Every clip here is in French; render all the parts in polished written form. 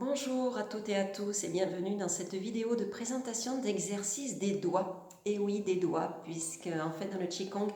Bonjour à toutes et à tous et bienvenue dans cette vidéo de présentation d'exercice des doigts. Et oui, des doigts, puisque en fait dans le Qigong,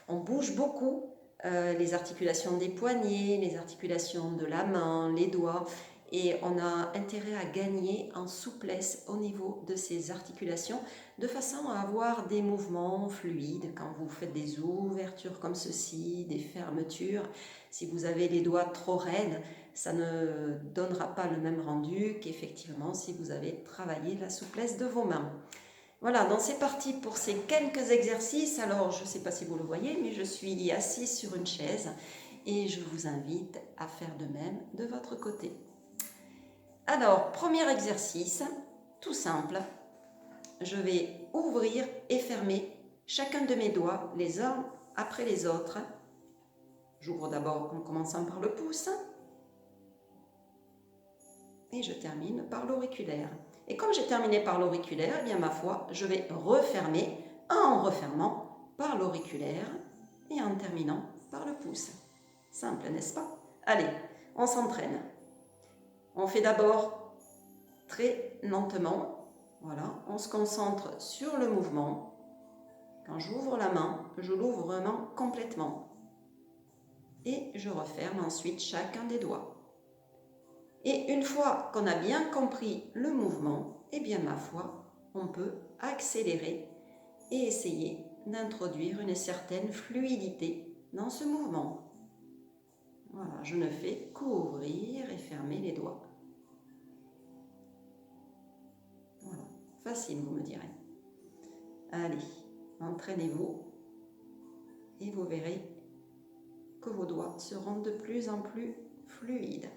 on bouge beaucoup les articulations des poignets, les articulations de la main, les doigts, et on a intérêt à gagner en souplesse au niveau de ces articulations, de façon à avoir des mouvements fluides quand vous faites des ouvertures comme ceci, des fermetures. Si vous avez les doigts trop raides, ça ne donnera pas le même rendu qu'effectivement si vous avez travaillé la souplesse de vos mains. Voilà, donc c'est parti pour ces quelques exercices. Alors, je ne sais pas si vous le voyez, mais je suis assise sur une chaise et je vous invite à faire de même de votre côté. Alors, premier exercice, tout simple. Je vais ouvrir et fermer chacun de mes doigts les uns après les autres. J'ouvre d'abord en commençant par le pouce. Et je termine par l'auriculaire. Et comme j'ai terminé par l'auriculaire, eh bien ma foi, je vais refermer en refermant par l'auriculaire et en terminant par le pouce. Simple, n'est-ce pas? Allez, on s'entraîne. On fait d'abord très lentement. Voilà, on se concentre sur le mouvement. Quand j'ouvre la main, je l'ouvre vraiment complètement. Et je referme ensuite chacun des doigts. Et une fois qu'on a bien compris le mouvement, eh bien ma foi, on peut accélérer et essayer d'introduire une certaine fluidité dans ce mouvement. Voilà, je ne fais qu'ouvrir et fermer les doigts. Voilà, facile vous me direz. Allez, entraînez-vous et vous verrez que vos doigts seront de plus en plus fluides.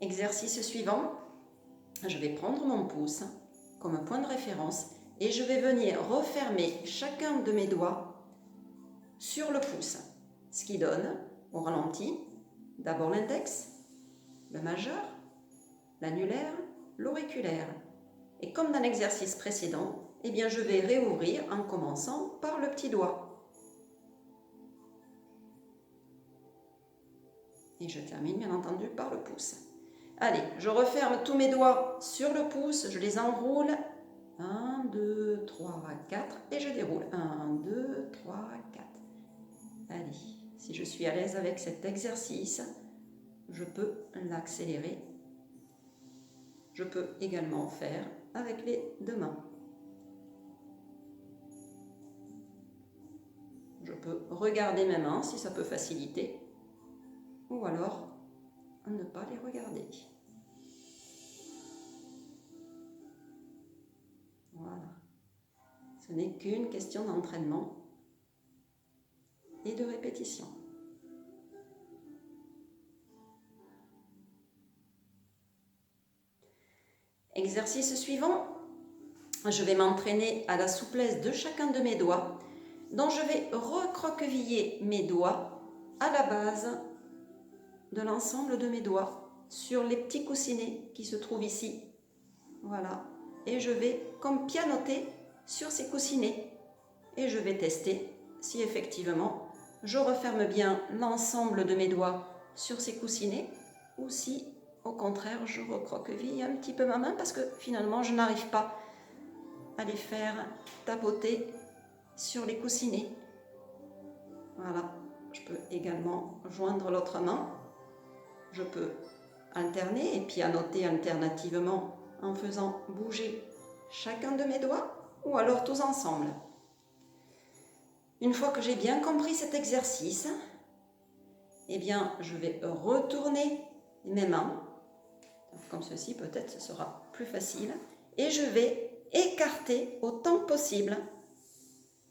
Exercice suivant, je vais prendre mon pouce comme un point de référence et je vais venir refermer chacun de mes doigts sur le pouce, ce qui donne au ralenti d'abord l'index, le majeur, l'annulaire, l'auriculaire. Et comme dans l'exercice précédent, eh bien je vais réouvrir en commençant par le petit doigt. Et je termine bien entendu par le pouce. Allez, je referme tous mes doigts sur le pouce, je les enroule. 1, 2, 3, 4 et je déroule. 1, 2, 3, 4. Allez, si je suis à l'aise avec cet exercice, je peux l'accélérer. Je peux également faire avec les deux mains. Je peux regarder mes mains si ça peut faciliter, ou alors ne pas les regarder. Voilà. Ce n'est qu'une question d'entraînement et de répétition. Exercice suivant, je vais m'entraîner à la souplesse de chacun de mes doigts, dont je vais recroqueviller mes doigts à la base de l'ensemble de mes doigts sur les petits coussinets qui se trouvent ici. Voilà. Et je vais comme pianoter sur ces coussinets et je vais tester si effectivement je referme bien l'ensemble de mes doigts sur ces coussinets ou si au contraire je recroqueville un petit peu ma main parce que finalement je n'arrive pas à les faire tapoter sur les coussinets. Voilà, je peux également joindre l'autre main. Je peux alterner et pianoter alternativement en faisant bouger chacun de mes doigts ou alors tous ensemble. Une fois que j'ai bien compris cet exercice, eh bien, je vais retourner mes mains, comme ceci peut-être ce sera plus facile, et je vais écarter autant que possible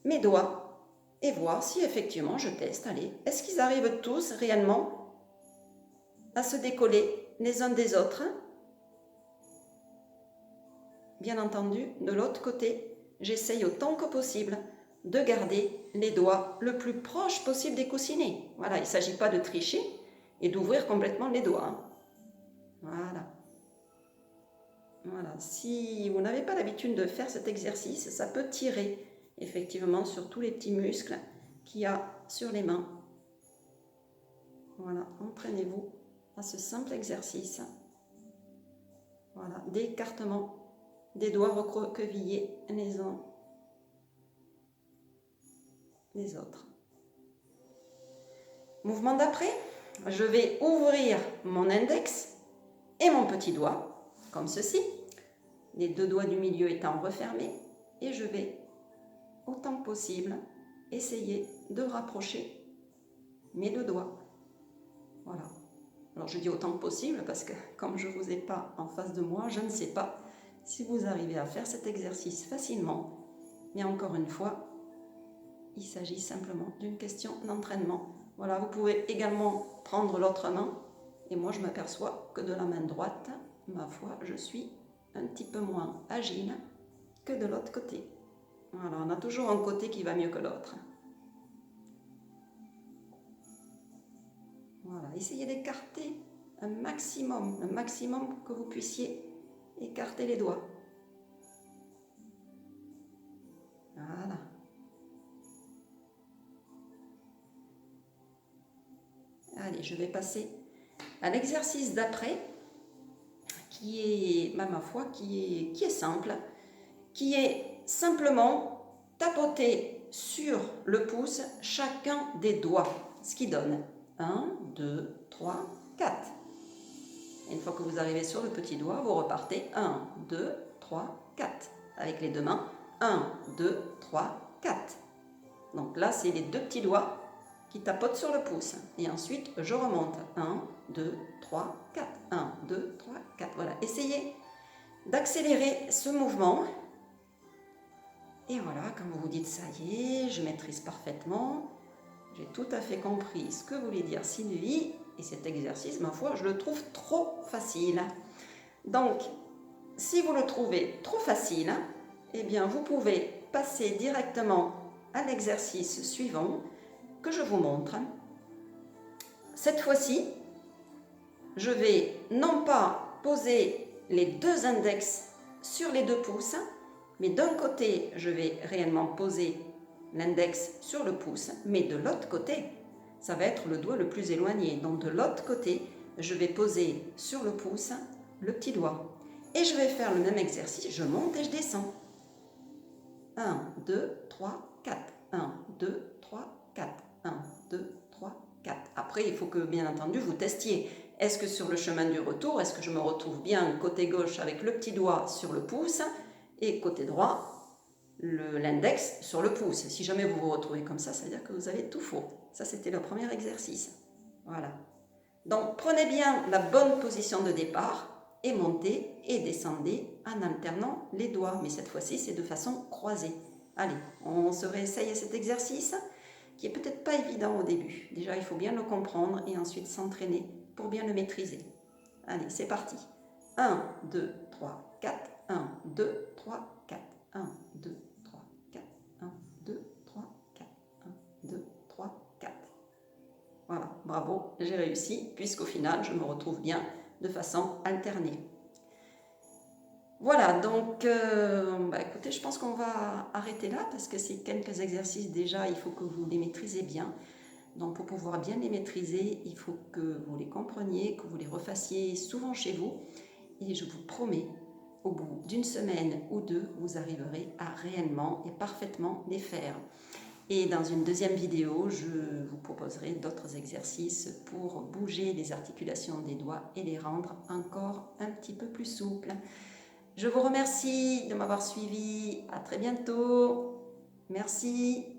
mes doigts et voir si effectivement je teste. Allez, est-ce qu'ils arrivent tous réellement à se décoller les uns des autres? Bien entendu, de l'autre côté, j'essaye autant que possible de garder les doigts le plus proche possible des coussinets. Voilà, il ne s'agit pas de tricher et d'ouvrir complètement les doigts. Hein. Voilà. Voilà. Si vous n'avez pas l'habitude de faire cet exercice, ça peut tirer effectivement sur tous les petits muscles qu'il y a sur les mains. Voilà, entraînez-vous à ce simple exercice Voilà, d'écartement des doigts recroquevillés les uns les autres. Mouvement d'après, je vais ouvrir mon index et mon petit doigt, comme ceci, les deux doigts du milieu étant refermés, et je vais, autant que possible, essayer de rapprocher mes deux doigts. Voilà. Alors je dis autant que possible parce que comme je ne vous ai pas en face de moi, je ne sais pas si vous arrivez à faire cet exercice facilement. Mais encore une fois, il s'agit simplement d'une question d'entraînement. Voilà, vous pouvez également prendre l'autre main. Et moi, je m'aperçois que de la main droite, ma foi, je suis un petit peu moins agile que de l'autre côté. Voilà, on a toujours un côté qui va mieux que l'autre. Voilà, essayez d'écarter un maximum, le maximum que vous puissiez écarter les doigts. Voilà. Allez, je vais passer à l'exercice d'après, qui est, ma foi, qui est simple, qui est simplement tapoter sur le pouce chacun des doigts, ce qui donne 1, 2, 3, 4. Et une fois que vous arrivez sur le petit doigt, vous repartez 1, 2, 3, 4. Avec les deux mains, 1, 2, 3, 4. Donc là, c'est les deux petits doigts qui tapotent sur le pouce. Et ensuite, je remonte. 1, 2, 3, 4. 1, 2, 3, 4. Voilà. Essayez d'accélérer ce mouvement. Et voilà, comme vous vous dites, ça y est, je maîtrise parfaitement. J'ai tout à fait compris ce que voulait dire Sylvie. Et cet exercice, ma foi, je le trouve trop facile. Donc, si vous le trouvez trop facile, eh bien, vous pouvez passer directement à l'exercice suivant que je vous montre. Cette fois-ci, je vais non pas poser les deux index sur les deux pouces, mais d'un côté, je vais réellement poser l'index sur le pouce, mais de l'autre côté, ça va être le doigt le plus éloigné. Donc de l'autre côté, je vais poser sur le pouce le petit doigt. Et je vais faire le même exercice, je monte et je descends. 1, 2, 3, 4. 1, 2, 3, 4. 1, 2, 3, 4. Après, il faut que, bien entendu, vous testiez. Est-ce que sur le chemin du retour, est-ce que je me retrouve bien côté gauche avec le petit doigt sur le pouce et côté droit, l'index sur le pouce. Si jamais vous vous retrouvez comme ça veut dire que vous avez tout faux. Ça, c'était le premier exercice. Voilà. Donc, prenez bien la bonne position de départ et montez et descendez en alternant les doigts. Mais cette fois-ci, c'est de façon croisée. Allez, on se réessaye cet exercice qui est peut-être pas évident au début. Déjà, il faut bien le comprendre et ensuite s'entraîner pour bien le maîtriser. Allez, c'est parti. 1, 2, 3, 4. 1, 2, 3, 4. 1, 2, 3, 4. 1, 2, 3, 4. 1, 2, 3, 4. Voilà, bravo, j'ai réussi, puisqu'au final, je me retrouve bien de façon alternée. Voilà, donc, écoutez, je pense qu'on va arrêter là, parce que ces quelques exercices, déjà, il faut que vous les maîtrisez bien. Donc, pour pouvoir bien les maîtriser, il faut que vous les compreniez, que vous les refassiez souvent chez vous. Et je vous promets, au bout d'une semaine ou deux, vous arriverez à réellement et parfaitement les faire. Et dans une deuxième vidéo, je vous proposerai d'autres exercices pour bouger les articulations des doigts et les rendre encore un petit peu plus souples. Je vous remercie de m'avoir suivi. À très bientôt. Merci.